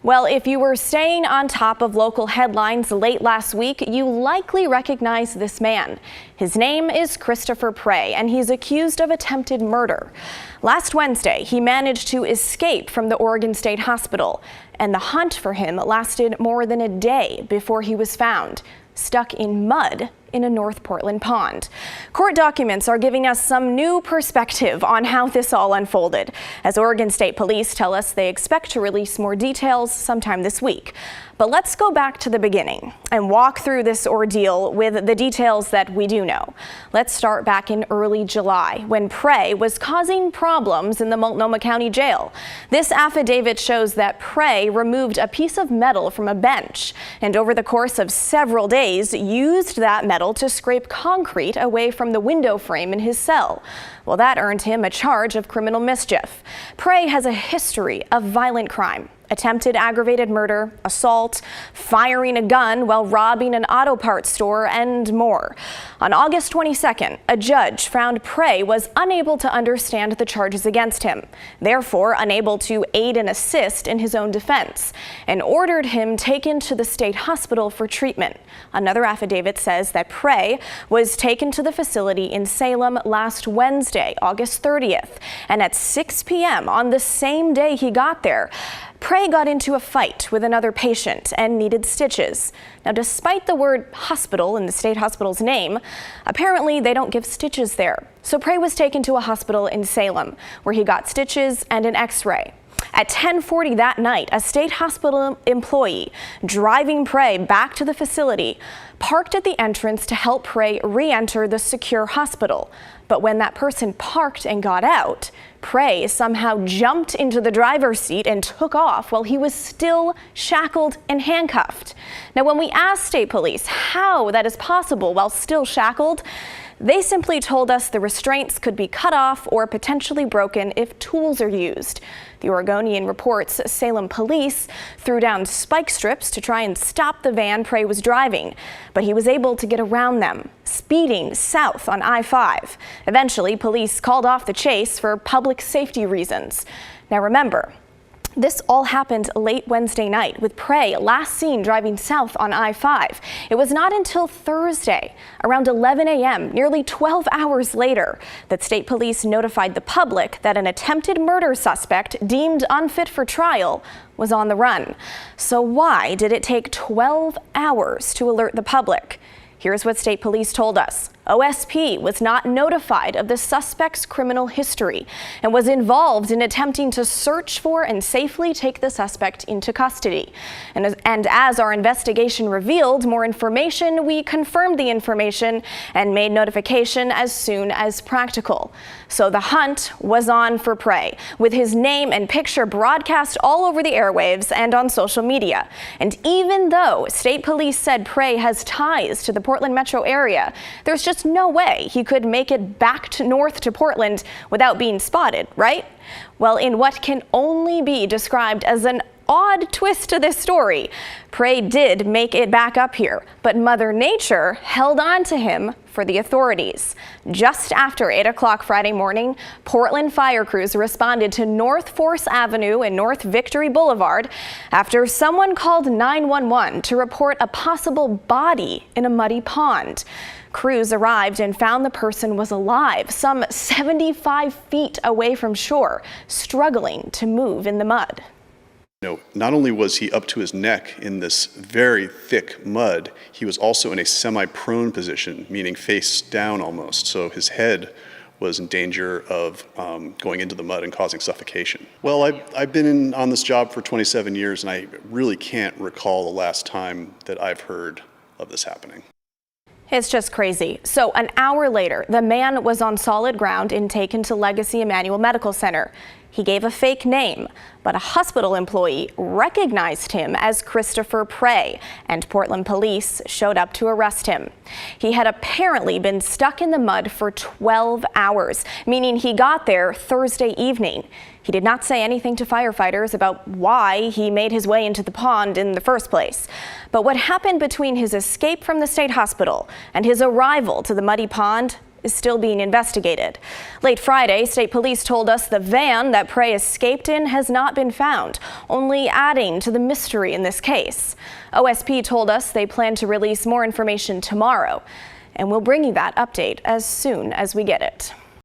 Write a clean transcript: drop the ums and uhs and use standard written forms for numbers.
Well, if you were staying on top of local headlines late last week, you likely recognize this man. His name is Christopher Prey, and he's accused of attempted murder. Last Wednesday, he managed to escape from the Oregon State Hospital, and the hunt for him lasted more than a day before he was found, stuck in mud in a North Portland pond. Court documents are giving us some new perspective on how this all unfolded, as Oregon State Police tell us they expect to release more details sometime this week. But let's go back to the beginning and walk through this ordeal with the details that we do know. Let's start back in early July, when Prey was causing problems in the Multnomah County Jail. This affidavit shows that Prey removed a piece of metal from a bench, and over the course of several days used that metal to scrape concrete away from the window frame in his cell. Well, that earned him a charge of criminal mischief. Prey has a history of violent crime: attempted aggravated murder, assault, firing a gun while robbing an auto parts store, and more. On August 22nd, a judge found Prey was unable to understand the charges against him, therefore unable to aid and assist in his own defense, and ordered him taken to the state hospital for treatment. Another affidavit says that Prey was taken to the facility in Salem last Wednesday, August 30th, and at 6 p.m. on the same day he got there, Prey got into a fight with another patient and needed stitches. Now, despite the word hospital in the state hospital's name, apparently they don't give stitches there. So Prey was taken to a hospital in Salem, where he got stitches and an x-ray. At 10:40 that night, a state hospital employee driving Prey back to the facility parked at the entrance to help Prey re-enter the secure hospital. But when that person parked and got out, Prey somehow jumped into the driver's seat and took off while he was still shackled and handcuffed. Now, when we asked state police how that is possible while still shackled, they simply told us the restraints could be cut off or potentially broken if tools are used. The Oregonian reports Salem police threw down spike strips to try and stop the van Prey was driving, but he was able to get around them, speeding south on I-5. Eventually, police called off the chase for public safety reasons. Now remember, this all happened late Wednesday night, with Prey last seen driving south on I-5. It was not until Thursday, around 11 a.m., nearly 12 hours later, that state police notified the public that an attempted murder suspect deemed unfit for trial was on the run. So why did it take 12 hours to alert the public? Here's what state police told us. OSP was not notified of the suspect's criminal history and was involved in attempting to search for and safely take the suspect into custody. And as our investigation revealed more information, we confirmed the information and made notification as soon as practical. So the hunt was on for Prey, with his name and picture broadcast all over the airwaves and on social media. And even though state police said Prey has ties to the Portland metro area, there's just no way he could make it back to north to Portland without being spotted, right? Well, in what can only be described as an odd twist to this story, Prey did make it back up here, but Mother Nature held on to him for the authorities. Just after 8 o'clock Friday morning, Portland fire crews responded to North Force Avenue and North Victory Boulevard after someone called 911 to report a possible body in a muddy pond. Crews arrived and found the person was alive, some 75 feet away from shore, struggling to move in the mud. Not only was he up to his neck in this very thick mud, he was also in a semi-prone position, meaning face down almost. So his head was in danger of going into the mud and causing suffocation. Well, I've been on this job for 27 years, and I really can't recall the last time that I've heard of this happening. It's just crazy. So an hour later, the man was on solid ground and taken to Legacy Emmanuel Medical Center. He gave a fake name, but a hospital employee recognized him as Christopher Prey, and Portland police showed up to arrest him. He had apparently been stuck in the mud for 12 hours, meaning he got there Thursday evening. He did not say anything to firefighters about why he made his way into the pond in the first place. But what happened between his escape from the state hospital and his arrival to the muddy pond is still being investigated. Late Friday, state police told us the van that Prey escaped in has not been found, only adding to the mystery in this case. OSP told us they plan to release more information tomorrow, and we'll bring you that update as soon as we get it.